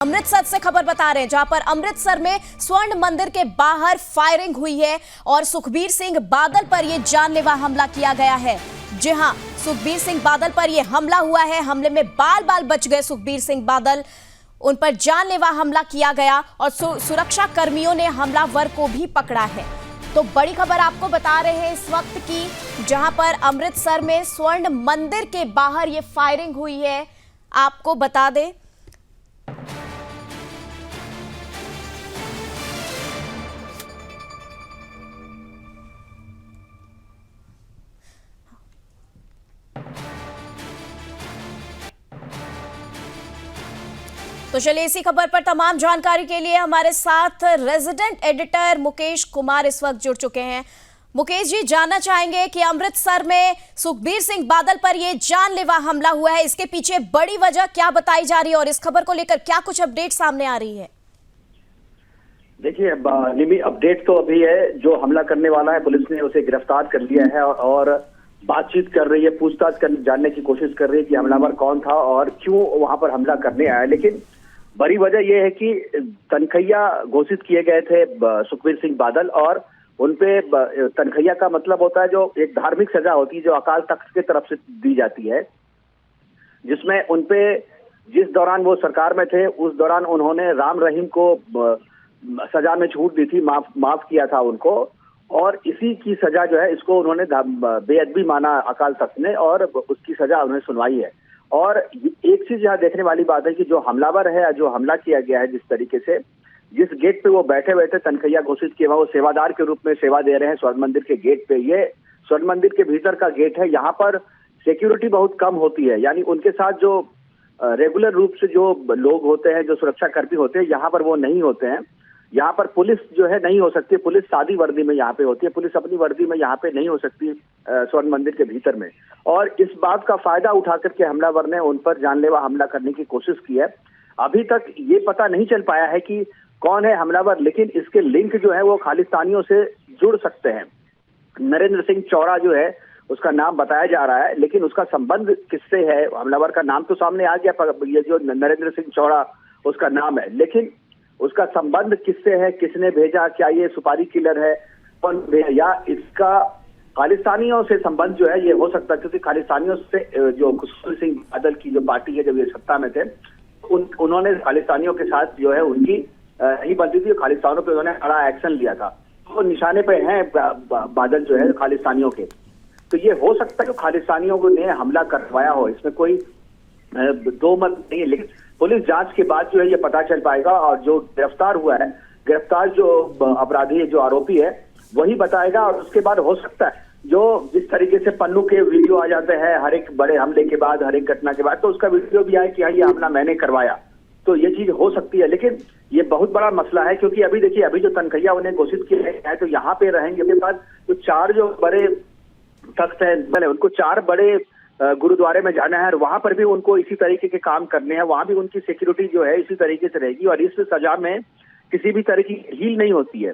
अमृतसर से खबर बता रहे हैं, जहां पर अमृतसर में स्वर्ण मंदिर के बाहर फायरिंग हुई है और सुखबीर सिंह बादल पर यह जानलेवा हमला किया गया है। जी हां, सुखबीर सिंह बादल पर यह हमला हुआ है। हमले में बाल बाल बच गए सुखबीर सिंह बादल, उन पर जानलेवा हमला किया गया और सुरक्षा कर्मियों ने हमलावर को भी पकड़ा है। तो बड़ी खबर आपको बता रहे हैं इस वक्त की, जहां पर अमृतसर में स्वर्ण मंदिर के बाहर यह फायरिंग हुई है। आपको बता दें, तो चलिए इसी खबर पर तमाम जानकारी के लिए हमारे साथ रेजिडेंट एडिटर मुकेश कुमार इस वक्त जुड़ चुके हैं। मुकेश जी, जानना चाहेंगे कि अमृतसर में सुखबीर सिंह बादल पर यह जानलेवा हमला हुआ है, इसके पीछे बड़ी वजह क्या बताई जा रही है और इस खबर को लेकर क्या कुछ अपडेट सामने आ रही है? देखिए, निमी अपडेट तो अभी है, जो हमला करने वाला है पुलिस ने उसे गिरफ्तार कर लिया है और बातचीत कर रही है, पूछताछ जानने की कोशिश कर रही है कि हमलावर कौन था और क्यों वहां पर हमला करने आया। लेकिन बड़ी वजह यह है कि तनखैया घोषित किए गए थे सुखबीर सिंह बादल, और उनपे तनखैया का मतलब होता है जो एक धार्मिक सजा होती है जो अकाल तख्त की तरफ से दी जाती है, जिसमें उनपे जिस दौरान वो सरकार में थे उस दौरान उन्होंने राम रहीम को सजा में छूट दी थी, माफ किया था उनको, और इसी की सजा जो है इसको उन्होंने बेअदबी माना अकाल तख्त ने और उसकी सजा उन्हें सुनवाई है। और एक चीज यहाँ देखने वाली बात है कि जो हमलावर है, जो हमला किया गया है, जिस तरीके से जिस गेट पे वो बैठे बैठे तनखैया घोषित किए वो सेवादार के रूप में सेवा दे रहे हैं स्वर्ण मंदिर के गेट पे, ये स्वर्ण मंदिर के भीतर का गेट है, यहाँ पर सिक्योरिटी बहुत कम होती है, यानी उनके साथ जो रेगुलर रूप से जो लोग होते हैं, जो सुरक्षा कर्मी होते हैं, यहाँ पर वो नहीं होते हैं। यहाँ पर पुलिस जो है नहीं हो सकती, पुलिस सादी वर्दी में यहाँ पे होती है, पुलिस अपनी वर्दी में यहाँ पे नहीं हो सकती स्वर्ण मंदिर के भीतर में। और इस बात का फायदा उठा करके हमलावर ने उन पर जानलेवा हमला करने की कोशिश की है। अभी तक ये पता नहीं चल पाया है कि कौन है हमलावर, लेकिन इसके लिंक जो है वो खालिस्तानियों से जुड़ सकते हैं। नरेंद्र सिंह चौड़ा जो है उसका नाम बताया जा रहा है, लेकिन उसका संबंध किससे है, हमलावर का नाम तो सामने आ गया, ये जो नरेंद्र सिंह चौड़ा उसका नाम है, लेकिन उसका संबंध किससे है, किसने भेजा, क्या ये सुपारी किलर है, कौन भेजा, या इसका खालिस्तानियों से संबंध जो है ये हो सकता है, क्योंकि खालिस्तानियों से जो सुखबीर सिंह बादल की जो पार्टी है जब ये सत्ता में थे उन्होंने खालिस्तानियों के साथ जो है उनकी नहीं बनती थी, खालिस्तानियों पे उन्होंने कड़ा एक्शन लिया था, तो निशाने पे हैं बादल जो है खालिस्तानियों के। तो ये हो सकता है कि खालिस्तानियों ने हमला करवाया हो, इसमें कोई दो मत नहीं है, लेकिन पुलिस जांच के बाद जो है ये पता चल पाएगा। और जो गिरफ्तार हुआ है, गिरफ्तार जो अपराधी जो आरोपी है वही बताएगा, और उसके बाद हो सकता है जो जिस तरीके से पन्नू के वीडियो आ जाते हैं हर एक बड़े हमले के बाद, हर एक घटना के बाद, तो उसका वीडियो भी आए कि हाँ ये हमला मैंने करवाया, तो ये चीज हो सकती है। लेकिन ये बहुत बड़ा मसला है, क्योंकि अभी देखिए, अभी जो तनखैया उन्हें घोषित किया है तो यहाँ पे रहेंगे, उसके बाद जो चार जो बड़े तख्त है उनको चार बड़े गुरुद्वारे में जाना है और वहां पर भी उनको इसी तरीके के काम करने हैं, वहां भी उनकी सिक्योरिटी जो है इसी तरीके से रहेगी और इस सजा में किसी भी तरह की ढील नहीं होती है।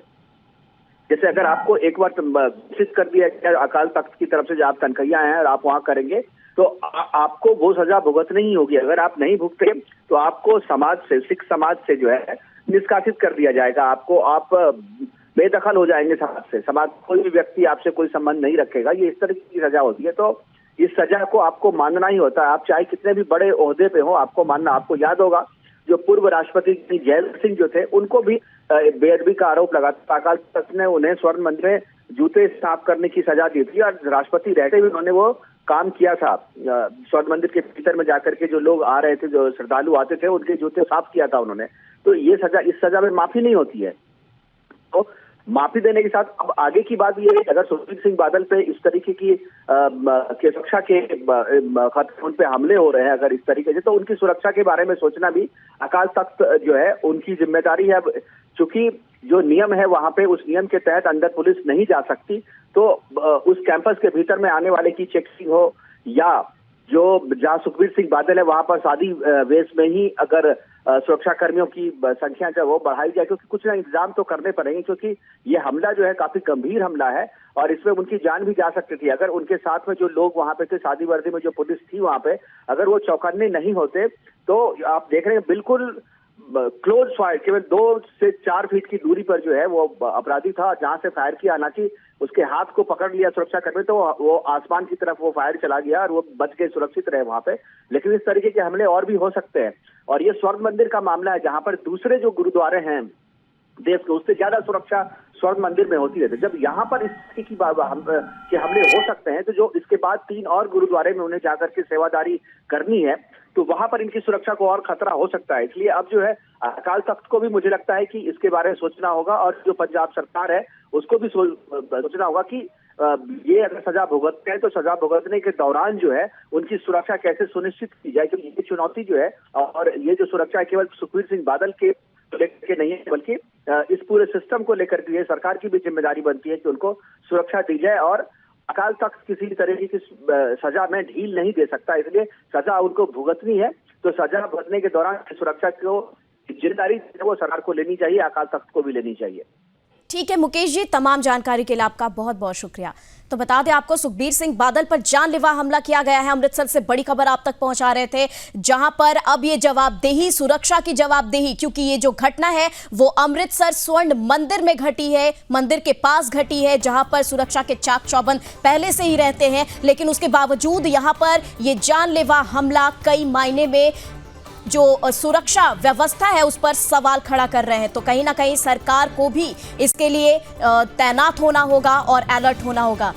जैसे अगर आपको एक बार घोषित कर दिया गया अकाल तख्त की तरफ से जब आप तनखैया हैं और आप वहां करेंगे तो आपको वो सजा भुगतनी ही होगी। अगर आप नहीं भुगते तो आपको समाज से, सिख समाज से जो है निष्कासित कर दिया जाएगा, आपको आप बेदखल हो जाएंगे समाज से, समाज कोई भी व्यक्ति आपसे कोई संबंध नहीं रखेगा, ये इस तरह की सजा होती है। तो इस सजा को आपको मानना ही होता है, आप चाहे कितने भी बड़े ओहदे पे हो आपको मानना। आपको याद होगा जो पूर्व राष्ट्रपति जैल सिंह जो थे उनको भी बेअदबी का आरोप लगा था, अकाल तख्त ने उन्हें स्वर्ण मंदिर में जूते साफ करने की सजा दी थी और राष्ट्रपति रहते हुए उन्होंने वो काम किया था। स्वर्ण मंदिर के भीतर में जाकर के जो लोग आ रहे थे, जो श्रद्धालु आते थे, उनके जूते साफ किया था उन्होंने। तो ये सजा, इस सजा में माफी नहीं होती है। तो माफी देने के साथ अब आगे की बात यह है कि अगर सुखबीर सिंह बादल पे इस तरीके की सुरक्षा के उन पे हमले हो रहे हैं अगर इस तरीके से, तो उनकी सुरक्षा के बारे में सोचना भी अकाल तख्त जो है उनकी जिम्मेदारी है। चूंकि जो नियम है वहां पे उस नियम के तहत अंदर पुलिस नहीं जा सकती, तो उस कैंपस के भीतर में आने वाले की चेकिंग हो या जो जहां सुखबीर सिंह बादल है वहां पर सादी वेश में ही अगर सुरक्षा कर्मियों की संख्या जो वो बढ़ाई जाए, क्योंकि कुछ ना इंतजाम तो करने पड़ेंगे, क्योंकि ये हमला जो है काफी गंभीर हमला है और इसमें उनकी जान भी जा सकती थी। अगर उनके साथ में जो लोग वहां पे थे, सादी वर्दी में जो पुलिस थी वहां पे, अगर वो चौकन्ने नहीं होते तो आप देख रहे हैं बिल्कुल क्लोज फायर, केवल 2 से 4 फीट की दूरी पर जो है वो अपराधी था, जहां से फायर किया। हालांकि उसके हाथ को पकड़ लिया सुरक्षा कर्मी, तो वो आसमान की तरफ वो फायर चला गया और वो बच के सुरक्षित रहे वहां पे। लेकिन इस तरीके के हमले और भी हो सकते हैं, और ये स्वर्ण मंदिर का मामला है, जहां पर दूसरे जो गुरुद्वारे हैं देश के, उससे ज्यादा सुरक्षा स्वर्ण मंदिर में होती है। जब यहाँ पर इस तरीके की के हमले हो सकते हैं, तो जो इसके बाद 3 और गुरुद्वारे में उन्हें जाकर के सेवादारी करनी है, तो वहां पर इनकी सुरक्षा को और खतरा हो सकता है। इसलिए अब जो है अकाल तख्त को भी मुझे लगता है कि इसके बारे में सोचना होगा, और जो पंजाब सरकार है उसको भी सोचना होगा कि ये अगर सजा भुगतते हैं तो सजा भुगतने के दौरान जो है उनकी सुरक्षा कैसे सुनिश्चित की जाए, क्योंकि ये चुनौती जो है, और ये जो सुरक्षा है केवल सुखबीर सिंह बादल के लेकर नहीं है, बल्कि इस पूरे सिस्टम को लेकर के सरकार की भी जिम्मेदारी बनती है कि उनको सुरक्षा दी जाए। और अकाल तख्त किसी तरह की सजा में ढील नहीं दे सकता, इसलिए सजा उनको भुगतनी है, तो सजा भुगतने के दौरान सुरक्षा को जिम्मेदारी वो सरकार को लेनी चाहिए, अकाल तख्त को भी लेनी चाहिए। ठीक है मुकेश जी, तमाम जानकारी के लिए आपका बहुत बहुत शुक्रिया। तो बता दें आपको, सुखबीर सिंह बादल पर जानलेवा हमला किया गया है। अमृतसर से बड़ी खबर आप तक पहुंचा रहे थे, जहां पर अब ये जवाबदेही, सुरक्षा की जवाबदेही, क्योंकि ये जो घटना है वो अमृतसर स्वर्ण मंदिर में घटी है, मंदिर के पास घटी है, जहां पर सुरक्षा के चाक चौबंद पहले से ही रहते हैं। लेकिन उसके बावजूद यहां पर ये जानलेवा हमला कई मायने में जो सुरक्षा व्यवस्था है उस पर सवाल खड़ा कर रहे हैं। तो कहीं ना कहीं सरकार को भी इसके लिए तैनात होना होगा और अलर्ट होना होगा।